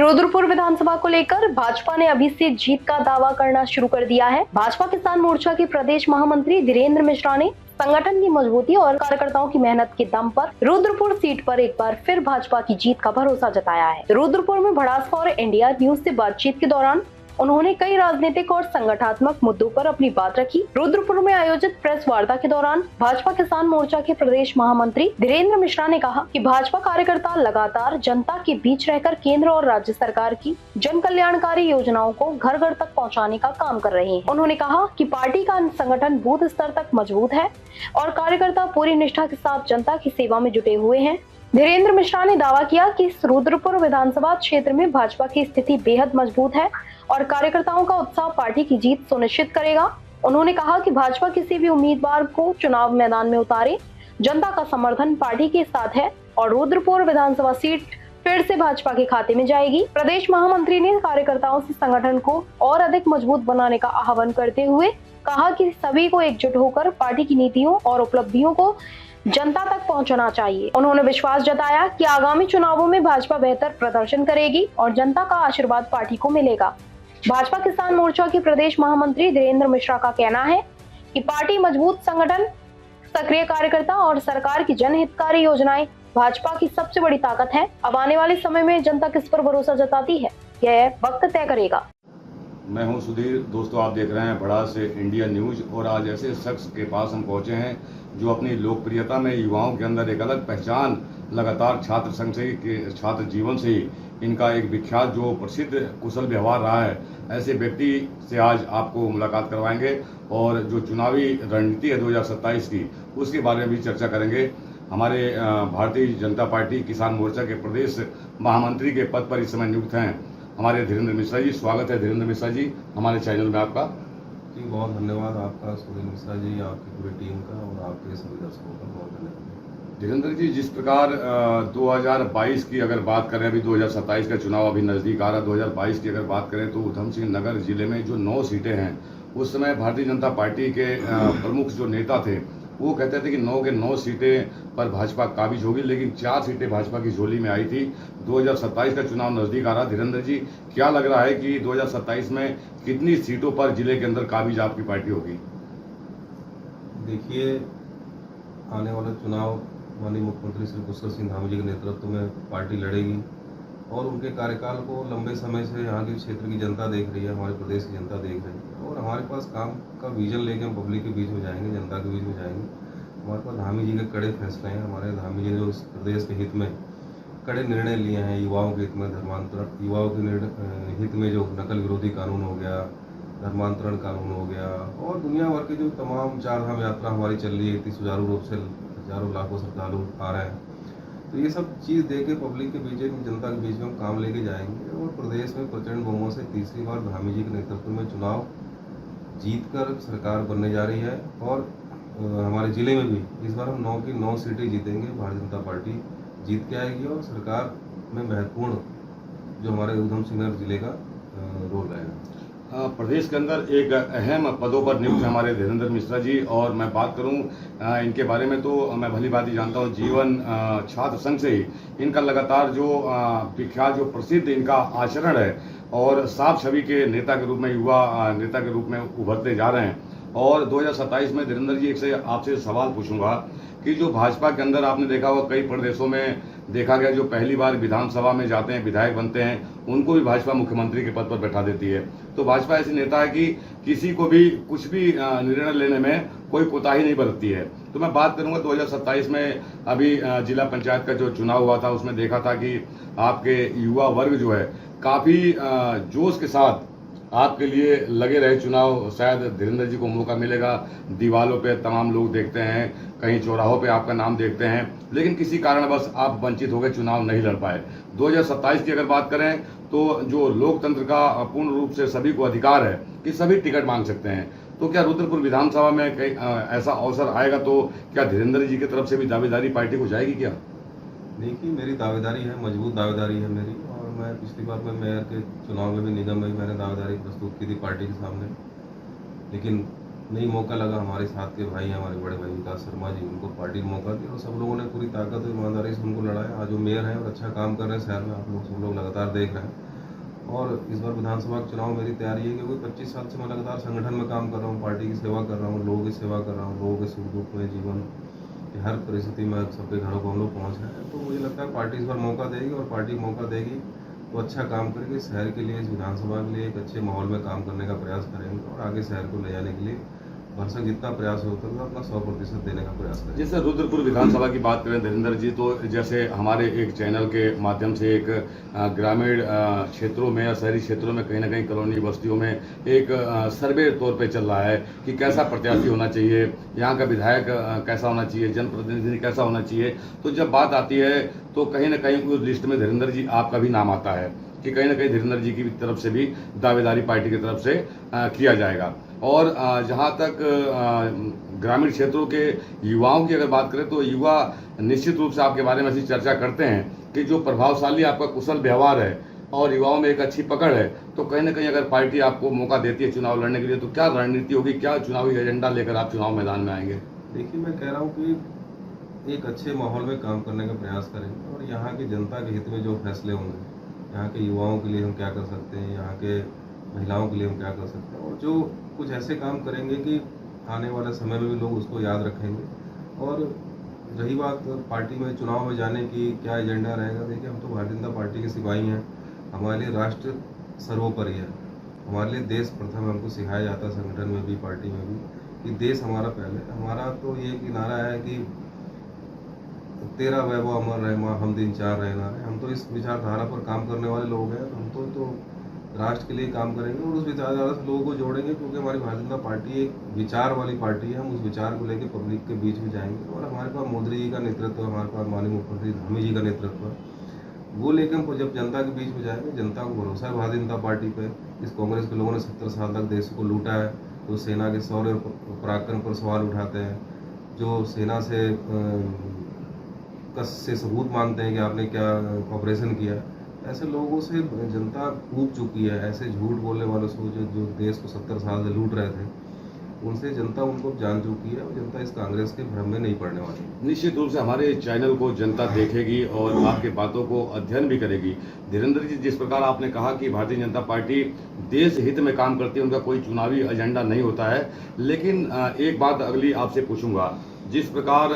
रुद्रपुर विधानसभा को लेकर भाजपा ने अभी से जीत का दावा करना शुरू कर दिया है। भाजपा किसान मोर्चा के प्रदेश महामंत्री धीरेन्द्र मिश्रा ने संगठन की मजबूती और कार्यकर्ताओं की मेहनत के दम पर रुद्रपुर सीट पर एक बार फिर भाजपा की जीत का भरोसा जताया है। रुद्रपुर में भड़ास फॉर इंडिया न्यूज से बातचीत के दौरान उन्होंने कई राजनीतिक और संगठनात्मक मुद्दों पर अपनी बात रखी। रुद्रपुर में आयोजित प्रेस वार्ता के दौरान भाजपा किसान मोर्चा के प्रदेश महामंत्री धीरेन्द्र मिश्रा ने कहा कि भाजपा कार्यकर्ता लगातार जनता के बीच रहकर केंद्र और राज्य सरकार की जन कल्याणकारी योजनाओं को घर घर तक पहुंचाने का काम कर रहे हैं। उन्होंने कहा कि पार्टी का संगठन बूथ स्तर तक मजबूत है और कार्यकर्ता पूरी निष्ठा के साथ जनता की सेवा में जुटे हुए हैं। धीरेन्द्र मिश्रा ने दावा किया कि रुद्रपुर विधानसभा क्षेत्र में भाजपा की स्थिति बेहद मजबूत है और कार्यकर्ताओं का उत्साह पार्टी की जीत सुनिश्चित करेगा। उन्होंने कहा कि भाजपा किसी भी उम्मीदवार को चुनाव मैदान में उतारे, जनता का समर्थन पार्टी के साथ है और रुद्रपुर विधानसभा सीट फिर से भाजपा के खाते में जाएगी। प्रदेश महामंत्री ने कार्यकर्ताओं से संगठन को और अधिक मजबूत बनाने का आह्वान करते हुए कहा कि सभी को एकजुट होकर पार्टी की नीतियों और उपलब्धियों को जनता तक पहुंचाना चाहिए। उन्होंने विश्वास जताया कि आगामी चुनावों में भाजपा बेहतर प्रदर्शन करेगी और जनता का आशीर्वाद पार्टी को मिलेगा। भाजपा किसान मोर्चा के प्रदेश महामंत्री धीरेन्द्र मिश्रा का कहना है कि पार्टी मजबूत संगठन, सक्रिय कार्यकर्ता और सरकार की जनहितकारी योजनाएं भाजपा की सबसे बड़ी ताकत है। अब आने वाले समय में जनता किस पर भरोसा जताती है, यह वक्त तय करेगा। मैं हूं सुधीर। दोस्तों, आप देख रहे हैं बड़ा से इंडिया न्यूज और आज ऐसे शख्स के पास हम पहुंचे हैं जो अपनी लोकप्रियता में युवाओं के अंदर एक अलग पहचान लगातार छात्र संघ से ही, छात्र जीवन से ही इनका एक विख्यात जो प्रसिद्ध कुशल व्यवहार रहा है, ऐसे व्यक्ति से आज आपको मुलाकात करवाएंगे और जो चुनावी रणनीति है 2027 की, उसके बारे में भी चर्चा करेंगे। हमारे भारतीय जनता पार्टी किसान मोर्चा के प्रदेश महामंत्री के पद पर इस समय नियुक्त हैं हमारे धीरेन्द्र मिश्रा जी। स्वागत है धीरेन्द्र मिश्रा जी हमारे चैनल में आपका। जी बहुत धन्यवाद आपका सुधीर मिश्रा जी, आपकी पूरी टीम का और आपके सभी दर्शकों का बहुत धन्यवाद। धीरेन्द्र जी, जिस प्रकार 2022 की अगर बात करें, अभी 2027 का चुनाव अभी नज़दीक आ रहा है, 2022 की अगर बात करें तो ऊधम सिंह नगर जिले में जो 9 सीटें हैं, उस समय भारतीय जनता पार्टी के प्रमुख जो नेता थे वो कहते थे कि 9 के 9 सीटें पर भाजपा काबिज होगी, लेकिन 4 सीटें भाजपा की झोली में आई थी। 2027 का चुनाव नजदीक आ रहा। धीरेन्द्र जी, क्या लग रहा है कि 2027 में कितनी सीटों पर जिले के अंदर काबिज आपकी पार्टी होगी? देखिए, आने वाला चुनाव माननीय मुख्यमंत्री श्री पुष्कर सिंह धामी जी के नेतृत्व में पार्टी लड़ेगी और उनके कार्यकाल को लंबे समय से यहाँ के क्षेत्र की जनता देख रही है, हमारे प्रदेश की जनता देख रही है और हमारे पास काम का विजन लेके हम पब्लिक के बीच में जाएंगे, जनता के बीच में जाएंगे। हमारे पास धामी जी के कड़े फैसले हैं। हमारे धामी जी ने जो इस प्रदेश के हित में कड़े निर्णय लिए हैं, युवाओं के हित में धर्मांतरण, युवाओं के हित में जो नकल विरोधी कानून हो गया, धर्मांतरण कानून हो गया और दुनिया भर के जो तमाम 4 धाम यात्रा हमारी चल रही है, इतनी सुचारू रूप से हजारों लाखों श्रद्धालु आ रहे हैं, तो ये सब चीज़ दे के पब्लिक के बीच में, जनता के बीच में हम काम लेके जाएंगे और प्रदेश में प्रचंड बहुमत से तीसरी बार धामी जी के नेतृत्व में चुनाव जीतकर सरकार बनने जा रही है और हमारे ज़िले में भी इस बार हम 9 की 9 सीटें जीतेंगे। भारतीय जनता पार्टी जीत के आएगी और सरकार में महत्वपूर्ण जो हमारे ऊधम सिंह नगर जिले का रोल रहेगा। प्रदेश के अंदर एक अहम पदों पर नियुक्त है हमारे धीरेन्द्र मिश्रा जी, और मैं बात करूं इनके बारे में तो मैं भली भांति जानता हूं। जीवन छात्र संघ से ही इनका लगातार जो विख्यात जो प्रसिद्ध इनका आचरण है और साफ छवि के नेता के रूप में, युवा नेता के रूप में उभरते जा रहे हैं। और 2027 में धीरेन्द्र जी एक से आपसे सवाल पूछूंगा कि जो भाजपा के अंदर आपने देखा हुआ कई प्रदेशों में देखा गया, जो पहली बार विधानसभा में जाते हैं, विधायक बनते हैं, उनको भी भाजपा मुख्यमंत्री के पद पर बैठा देती है। तो भाजपा ऐसी नेता है कि किसी को भी कुछ भी निर्णय लेने में कोई कोताही नहीं बरतती है। तो मैं बात करूंगा 2027 में अभी जिला पंचायत का जो चुनाव हुआ था, उसमें देखा था कि आपके युवा वर्ग जो है काफी जोश के साथ आपके लिए लगे रहे। चुनाव शायद धीरेन्द्र जी को मौका मिलेगा, दीवारों पे तमाम लोग देखते हैं, कहीं चौराहों पे आपका नाम देखते हैं, लेकिन किसी कारणवश आप वंचित हो गए, चुनाव नहीं लड़ पाए। 2027 की अगर बात करें तो जो लोकतंत्र का पूर्ण रूप से सभी को अधिकार है कि सभी टिकट मांग सकते हैं, तो क्या रुद्रपुर विधानसभा में कहीं ऐसा अवसर आएगा तो क्या धीरेन्द्र जी की तरफ से भी दावेदारी पार्टी को जाएगी क्या? देखिए, मेरी दावेदारी है, मजबूत दावेदारी है मेरी, और मैं पिछली बार में मेयर के चुनाव में भी, निगम में भी मैंने दावेदारी प्रस्तुत की थी पार्टी के सामने, लेकिन नहीं मौका लगा। हमारे साथ के भाई, हमारे बड़े भाई विकास शर्मा जी, उनको पार्टी ने मौका दिया और सब लोगों ने पूरी ताकत और ईमानदारी से उनको लड़ाया। आज वो मेयर हैं और अच्छा काम कर रहे हैं शहर में, आप लोग सब लोग लगातार देख रहे हैं। और इस बार विधानसभा के चुनाव मेरी तैयारी है क्योंकि 25 साल से मैं लगातार संगठन में काम कर रहा हूँ, पार्टी की सेवा कर रहा हूँ, लोगों की सेवा कर रहा हूँ, लोगों के सुख दुख में जीवन की हर परिस्थिति में सबके घरों को हम लोग पहुँच रहे हैं। तो मुझे लगता है पार्टी इस बार मौका देगी और पार्टी मौका देगी तो अच्छा काम करेगी, शहर के लिए, इस विधानसभा के लिए एक अच्छे माहौल में काम करने का प्रयास करेंगे और आगे शहर को ले जाने के लिए भरसक जितना प्रयास होता है अपना 100% देने का प्रयास करें। जैसे रुद्रपुर विधानसभा की बात करें धीरेन्द्र जी, तो जैसे हमारे एक चैनल के माध्यम से एक ग्रामीण क्षेत्रों में या शहरी क्षेत्रों में कहीं ना कहीं कॉलोनी बस्तियों में एक सर्वे तौर पे चल रहा है कि कैसा प्रत्याशी होना चाहिए, यहाँ का विधायक कैसा होना चाहिए, जनप्रतिनिधि कैसा होना चाहिए। तो जब बात आती है तो कहीं ना कहीं उस लिस्ट में धीरेन्द्र जी आपका भी नाम आता है कि कहीं ना कहीं धीरेन्द्र जी की तरफ से भी दावेदारी पार्टी की तरफ से किया जाएगा। और जहाँ तक ग्रामीण क्षेत्रों के युवाओं की अगर बात करें तो युवा निश्चित रूप से आपके बारे में ऐसी चर्चा करते हैं कि जो प्रभावशाली आपका कुशल व्यवहार है और युवाओं में एक अच्छी पकड़ है, तो कहीं ना कहीं अगर पार्टी आपको मौका देती है चुनाव लड़ने के लिए तो क्या रणनीति होगी, क्या चुनावी एजेंडा लेकर आप चुनाव मैदान में आएंगे? देखिए, मैं कह रहा हूँ कि एक अच्छे माहौल में काम करने का प्रयास करेंगे और यहाँ की जनता के हित में जो फैसले होंगे, यहाँ के युवाओं के लिए हम क्या कर सकते हैं, यहाँ के महिलाओं के लिए हम क्या कर सकते हैं और जो कुछ ऐसे काम करेंगे कि आने वाले समय में भी लोग उसको याद रखेंगे। और रही बात पार्टी में चुनाव में जाने की, क्या एजेंडा रहेगा, देखिए हम तो भारतीय जनता पार्टी के सिपाही हैं, हमारे लिए राष्ट्र सर्वोपरि है, हमारे लिए देश प्रथम है। हमको सिखाया जाता है संगठन में भी, पार्टी में भी, कि देश हमारा पहले। हमारा तो ये कि नारा है कि तेरा वैभव अमर रहे माँ, हम दिन चार रहना रहे। हम तो इस विचारधारा पर काम करने वाले लोग हैं, हम तो राष्ट्र के लिए काम करेंगे और उस विचारधारा से लोगों को जोड़ेंगे क्योंकि हमारी भारतीय जनता पार्टी एक विचार वाली पार्टी है। हम उस विचार को लेकर पब्लिक के बीच में जाएंगे और हमारे पास मोदी जी का नेतृत्व, हमारे पास माननीय मुख्यमंत्री धामी जी का नेतृत्व, वो लेकर हम जब जनता के बीच में जाएंगे, जनता को भरोसा है भारतीय जनता पार्टी पे। इस कांग्रेस के लोगों ने 70 साल तक देश को लूटा है, जो सेना के शौर्य पराक्रम पर सवाल उठाते हैं, जो सेना से सबूत मांगते हैं कि आपने क्या ऑपरेशन किया, ऐसे लोगों से जनता ऊब चुकी है। ऐसे झूठ बोलने वालों से जो देश को 70 साल से लूट रहे थे, उनसे जनता उनको जान चुकी है और जनता इस कांग्रेस के भ्रम में नहीं पड़ने वाली। निश्चित रूप से हमारे चैनल को जनता देखेगी और आपके बातों को अध्ययन भी करेगी। धीरेन्द्र जी, जिस प्रकार आपने कहा कि भारतीय जनता पार्टी देश हित में काम करती है, उनका कोई चुनावी एजेंडा नहीं होता है, लेकिन एक बात अगली आपसे पूछूंगा। जिस प्रकार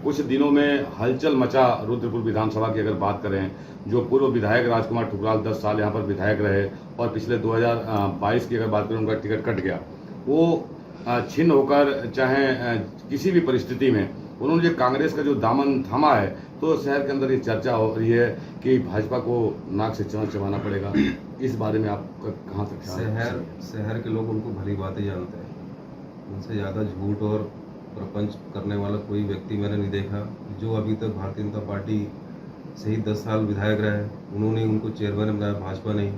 कुछ दिनों में हलचल मचा रुद्रपुर विधानसभा की अगर बात करें, जो पूर्व विधायक राजकुमार ठुकराल 10 साल यहाँ पर विधायक रहे और पिछले 2022 की अगर बात करें उनका टिकट कट गया, वो छिन्न होकर चाहे किसी भी परिस्थिति में उन्होंने जो कांग्रेस का जो दामन थामा है, तो शहर के अंदर ये चर्चा हो रही है कि भाजपा को नाक से चमक चबाना पड़ेगा। इस बारे में आपका कहाँ तक ख्याल है? शहर के लोग उनको भली बातें जानते हैं, उनसे ज़्यादा झूठ और प्रपंच करने वाला कोई व्यक्ति मैंने नहीं देखा। जो अभी तक भारतीय जनता पार्टी से ही 10 साल विधायक रहे, उन्होंने उनको चेयरमैन बनाया, भाजपा नहीं।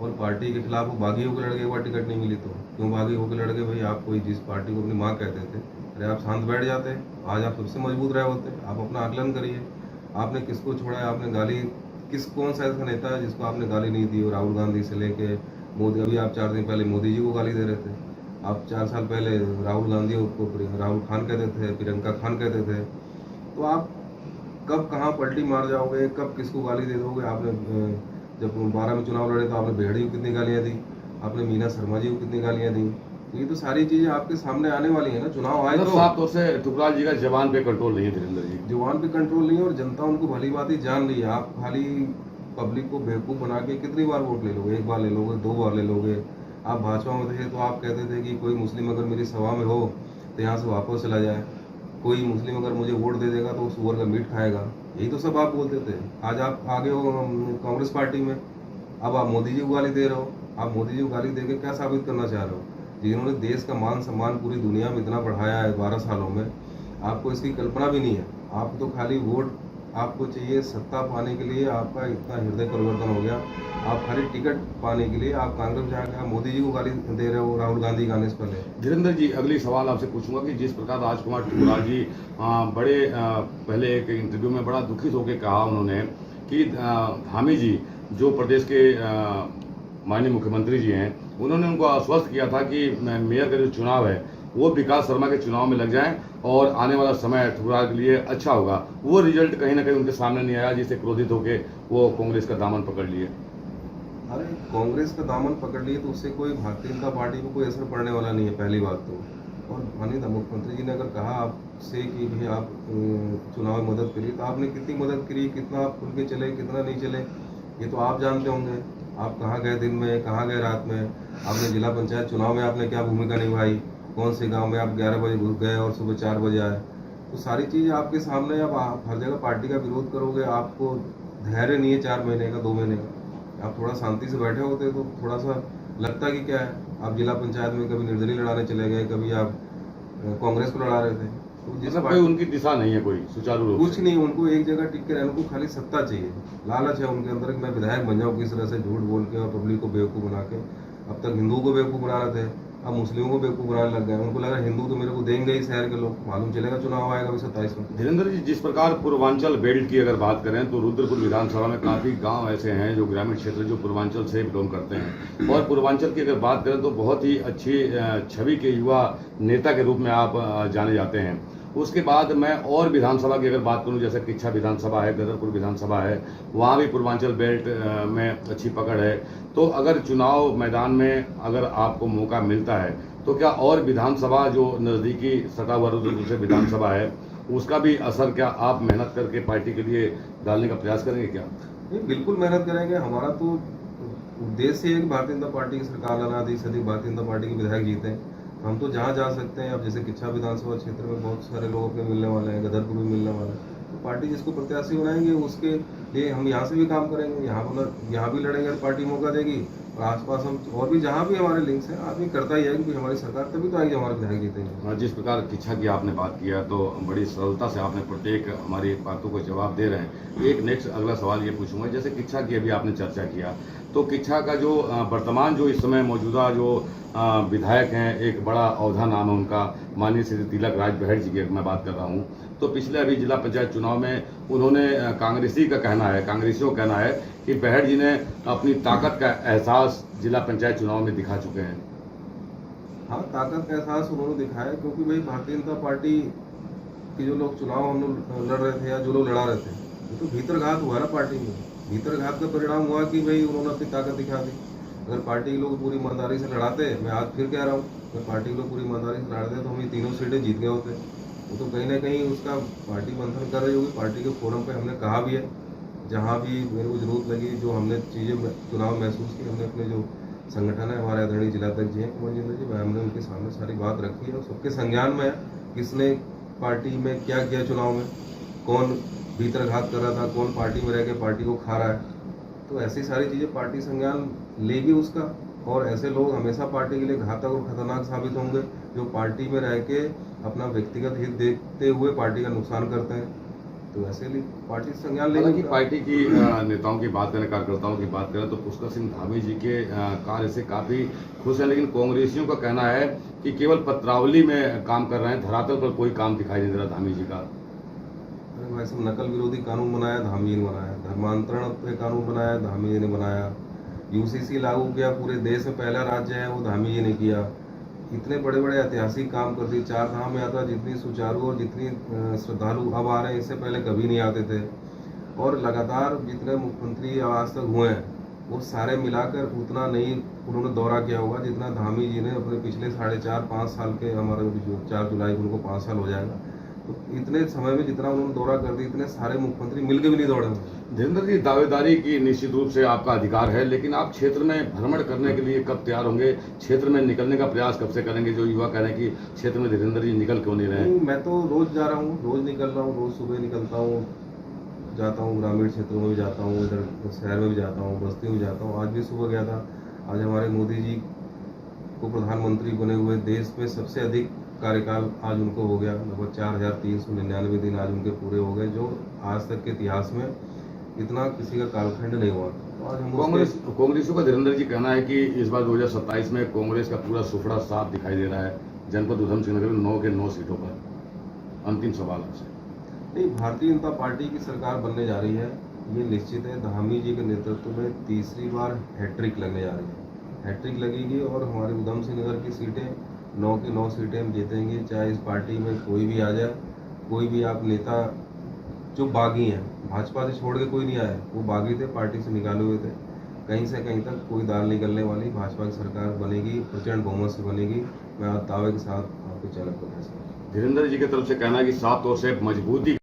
और पार्टी के खिलाफ वो बागी होकर लड़ गए, एक बार टिकट नहीं मिली तो क्यों बागी होकर लड़ गए? भाई, आप कोई जिस पार्टी को अपनी माँ कहते थे, अरे आप शांत बैठ जाते, आज आप सबसे मजबूत रहे होते। आप अपना आकलन करिए, आपने किसको छोड़ा है, आपने गाली कौन सा ऐसा नेता है जिसको आपने गाली नहीं दी? और राहुल गांधी से लेके मोदी, अभी आप 4 दिन पहले मोदी जी को गाली दे रहे थे, आप 4 साल पहले राहुल गांधी को राहुल खान कहते थे, प्रियंका खान कहते थे। तो आप कब कहाँ पलटी मार जाओगे, कब किसको गाली दे दोगे? आपने जब 12 में चुनाव लड़े तो आपने बेहड़ी को कितनी गालियाँ दी, आपने मीना शर्मा जी को कितनी गालियाँ दी। ये तो सारी चीज़ें आपके सामने आने वाली है ना। चुनाव आए तो साफ तौर से ठुकराल जी का जवान पे कंट्रोल नहीं है धीरेन्द्र जी, जवान पे कंट्रोल नहीं है और जनता उनको भली बात ही जान रही है। आप खाली पब्लिक को बेवकूफ़ बना के कितनी बार वोट ले लोगे? 1 बार ले लोगे, 2 बार ले लोगे। आप भाजपा में थे तो आप कहते थे कि कोई मुस्लिम अगर मेरी सभा में हो तो यहाँ से वापस चला जाए, कोई मुस्लिम अगर मुझे वोट दे देगा तो उस सुअर का मीट खाएगा। यही तो सब आप बोलते थे। आज आप आगे हो कांग्रेस पार्टी में, अब आप मोदी जी को गाली दे रहे हो। आप मोदी जी को गाली दे के क्या साबित करना चाह रहे हो? जिन्होंने देश का मान सम्मान पूरी दुनिया में इतना बढ़ाया है 12 सालों में, आपको इसकी कल्पना भी नहीं है। आप तो खाली वोट आपको चाहिए, सत्ता पाने के लिए आपका इतना हृदय परिवर्तन हो गया। आप खाली टिकट पाने के लिए आप कांग्रेस जाकर मोदी जी को गाली दे रहे हो, राहुल गांधी के आने से पहले। धीरेन्द्र जी, अगली सवाल आपसे पूछूंगा कि जिस प्रकार राजकुमार ठुकराल जी बड़े पहले एक इंटरव्यू में बड़ा दुखित होकर कहा उन्होंने कि धामी जी जो प्रदेश के माननीय मुख्यमंत्री जी हैं, उन्होंने उनको आश्वस्त किया था कि मेयर का जो चुनाव है वो विकास शर्मा के चुनाव में लग जाएं और आने वाला समय ठुकराल के लिए अच्छा होगा। वो रिजल्ट कहीं ना कहीं उनके सामने नहीं आया, जिससे क्रोधित होकर वो कांग्रेस का दामन पकड़ लिए। अरे कांग्रेस का दामन पकड़ लिए तो उससे कोई भारतीय जनता पार्टी को कोई असर पड़ने वाला नहीं है, पहली बात तो। और माननीय मुख्यमंत्री जी ने अगर कहा आपसे कि भाई आप चुनाव में मदद करिए, तो आपने कितनी मदद करी, कितना आप खुल के चले, कितना नहीं चले, ये तो आप जानते होंगे। आप कहाँ गए दिन में, कहाँ गए रात में, आपने जिला पंचायत चुनाव में आपने क्या भूमिका निभाई, कौन से गाँव में आप 11 बजे घुस गए और सुबह 4 बजे आए, तो सारी चीज़ें आपके सामने। अब आप हर जगह पार्टी का विरोध करोगे, आपको धैर्य नहीं है 4 महीने का, 2 महीने का। आप थोड़ा शांति से बैठे होते तो थोड़ा सा लगता कि क्या है। आप जिला पंचायत में कभी निर्दलीय लड़ाने चले गए, कभी आप कांग्रेस को लड़ा रहे थे, तो जिस कोई उनकी दिशा नहीं है कोई सुचारू रूप कुछ से। नहीं, उनको एक जगह टिक के रहने को खाली सत्ता चाहिए, लालच है उनके अंदर कि मैं विधायक बन जाऊँ किस तरह से, झूठ बोल के और पब्लिक को बेवकूफ़ बना के। अब तक हिंदुओं को बेवकूफ़ बना रहे थे, अब मुस्लिमों को बेवकूफ़ बनाने लग गए। उनको लगा हिंदू तो मेरे को देंगे ही, शहर के लोग, मालूम चलेगा चुनाव आएगा अभी 27 में। धीरेन्द्र जी, जिस प्रकार पूर्वांचल बेल्ट की अगर बात करें तो रुद्रपुर विधानसभा में काफ़ी गांव ऐसे हैं जो ग्रामीण क्षेत्र जो पूर्वांचल से बिलोंग करते हैं, और पूर्वांचल की अगर बात करें तो बहुत ही अच्छी छवि के युवा नेता के रूप में आप जाने जाते हैं। उसके बाद मैं और विधानसभा की अगर बात करूं, जैसे किच्छा विधानसभा है, गदरपुर विधानसभा है, वहाँ भी पूर्वांचल बेल्ट में अच्छी पकड़ है। तो अगर चुनाव मैदान में अगर आपको मौका मिलता है तो क्या और विधानसभा जो नज़दीकी सटा हुआ रुद्रपुर से विधानसभा है उसका भी असर क्या आप मेहनत करके पार्टी के लिए डालने का प्रयास करेंगे क्या? नहीं, बिल्कुल मेहनत करेंगे। हमारा तो उद्देश्य है कि भारतीय जनता पार्टी की सरकार लाना, अधिक से अधिक भारतीय जनता पार्टी के विधायक जीते। हम तो जहाँ जा सकते हैं, अब जैसे किच्छा विधानसभा क्षेत्र में बहुत सारे लोग अपने मिलने वाले हैं, गदरपुर में मिलने वाले हैं, तो पार्टी जिसको प्रत्याशी बनाएंगे उसके लिए हम यहाँ से भी काम करेंगे, यहाँ भी लड़ेंगे, पार्टी मौका देगी। और आसपास हम और भी जहाँ भी हमारे लिंक्स हैं, आदमी करता ही है कि हमारी सरकार तभी तो आएगी, हमारे विधायक जीतेंगे। जिस प्रकार किच्छा की आपने बात किया तो बड़ी सरलता से आपने प्रत्येक हमारी बातों को जवाब दे रहे हैं। एक नेक्स्ट अगला सवाल ये पूछूंगा, जैसे किच्छा की अभी आपने चर्चा किया, तो किच्छा का जो वर्तमान जो इस समय मौजूदा जो विधायक हैं, एक बड़ा औधा नाम है उनका, माननीय श्री तिलक राज बहड़ जी की मैं बात कर रहा हूँ। तो पिछले अभी जिला पंचायत चुनाव में उन्होंने कांग्रेसियों का कहना है कि बहड़ जी ने अपनी ताकत का एहसास जिला पंचायत चुनाव में दिखा चुके हैं। हाँ, ताकत का एहसास उन्होंने दिखाया, क्योंकि भाई भारतीय जनता पार्टी के जो लोग चुनाव हम लोग लड़ रहे थे या जो लोग लड़ा रहे थे, वो तो भीतरघात हुआ ना पार्टी में। भीतरघात का परिणाम हुआ कि भाई उन्होंने अपनी ताकत दिखा दी। अगर पार्टी के लोग पूरी ईमानदारी से लड़ाते, मैं आज फिर कह रहा हूँ, अगर पार्टी के लोग पूरी ईमानदारी से लड़ाते तो हम ये 3 सीटें जीत गए होते। वो तो कहीं ना कहीं उसका पार्टी मंथन कर रही होगी। पार्टी के फोरम पे हमने कहा भी है, जहाँ भी मेरे को जरूरत लगी, जो हमने चीज़ें चुनाव महसूस की, हमने अपने जो संगठन है, हमारे आदरणीय जिलाध्यक्ष जी हैं कुंवर जिंदल जी, मैं हमने उनके सामने सारी बात रखी है और सबके संज्ञान में है किसने पार्टी में क्या किया, चुनाव में कौन भीतरघात कर रहा था, कौन पार्टी में रह के पार्टी को खा रहा है। तो ऐसी सारी चीज़ें पार्टी संज्ञान लेगी उसका, और ऐसे लोग हमेशा पार्टी के लिए घातक और खतरनाक साबित होंगे जो पार्टी में रह के अपना व्यक्तिगत हित देखते हुए पार्टी का नुकसान करते हैं। तो ऐसे लिए पार्टी संज्ञान लेगी। हालांकि पार्टी की नेताओं की बात करें, कार्यकर्ताओं की बात करें तो पुष्कर सिंह धामी जी के कार्य से काफ़ी खुश हैं, लेकिन कांग्रेसियों का कहना है कि केवल पत्रावली में काम कर रहे हैं, धरातल पर कोई काम दिखाई नहीं दे रहा धामी जी का। अरे भाई साहब, नकल विरोधी कानून बनाया धामी जी ने बनाया, धर्मांतरण पे कानून बनाया धामी जी ने बनाया, यूसीसी लागू किया, पूरे देश में पहला राज्य है वो धामी जी ने किया। इतने बड़े बड़े ऐतिहासिक काम कर दिए। 4 धाम यात्रा जितनी सुचारू और जितनी श्रद्धालु अब आ रहे हैं, इससे पहले कभी नहीं आते थे। और लगातार जितने मुख्यमंत्री आज तक हुए हैं वो सारे मिलाकर उतना नहीं उन्होंने दौरा किया होगा जितना धामी जी ने अपने पिछले 4.5-5 साल के, हमारे जो 4 जुलाई को उनको 5 साल हो जाएगा, तो इतने समय में जितना उन्होंने दौरा कर दिया, इतने सारे मुख्यमंत्री मिलकर भी नहीं दौड़े। धीरेन्द्र जी, दावेदारी की निश्चित रूप से आपका अधिकार है, लेकिन आप क्षेत्र में भ्रमण करने के लिए कब तैयार होंगे? क्षेत्र में निकलने का प्रयास कब से करेंगे? जो युवा कह रहे हैं कि क्षेत्र में धीरेन्द्र जी निकल क्यों नहीं रहे? मैं तो रोज जा रहा हूँ, रोज निकल रहा हूँ, रोज सुबह निकलता हूँ, जाता हूँ, ग्रामीण क्षेत्रों में भी जाता हूँ, इधर शहर में भी जाता हूँ, बस्ती में जाता हूँ। आज भी सुबह गया था। आज हमारे मोदी जी को प्रधानमंत्री बने हुए देश में सबसे अधिक कार्यकाल आज उनको हो गया, लगभग 4399 दिन आज उनके पूरे हो गए, जो आज तक के इतिहास में इतना किसी का कालखंड नहीं हुआ। तो आज हम कांग्रेसियों का धीरेन्द्र जी कहना है कि इस बार 2027 में कांग्रेस का पूरा सुफड़ा साफ दिखाई दे रहा है जनपद उधम सिंह नगर में 9 के 9 सीटों पर। अंतिम सवाल आपसे। नहीं, भारतीय जनता पार्टी की सरकार बनने जा रही है, ये निश्चित है। धामी जी के नेतृत्व में तीसरी बार हैट्रिक लगने जा रही है, हैट्रिक लगेगी और हमारे उधम सिंह नगर की सीटें 9 की 9 सीटें हम जीतेंगे। चाहे इस पार्टी में कोई भी आ जाए, कोई भी आप नेता जो बागी हैं, भाजपा से छोड़ के कोई नहीं आया, वो बागी थे, पार्टी से निकाले हुए थे, कहीं से कहीं तक कोई दाल नहीं गलने वाली, भाजपा की सरकार बनेगी, प्रचंड बहुमत से बनेगी। मैं आज दावे के साथ आपके चैनल पर कह सकता हूँ। धीरेन्द्र जी की तरफ से कहना है कि 7 तौर से मजबूती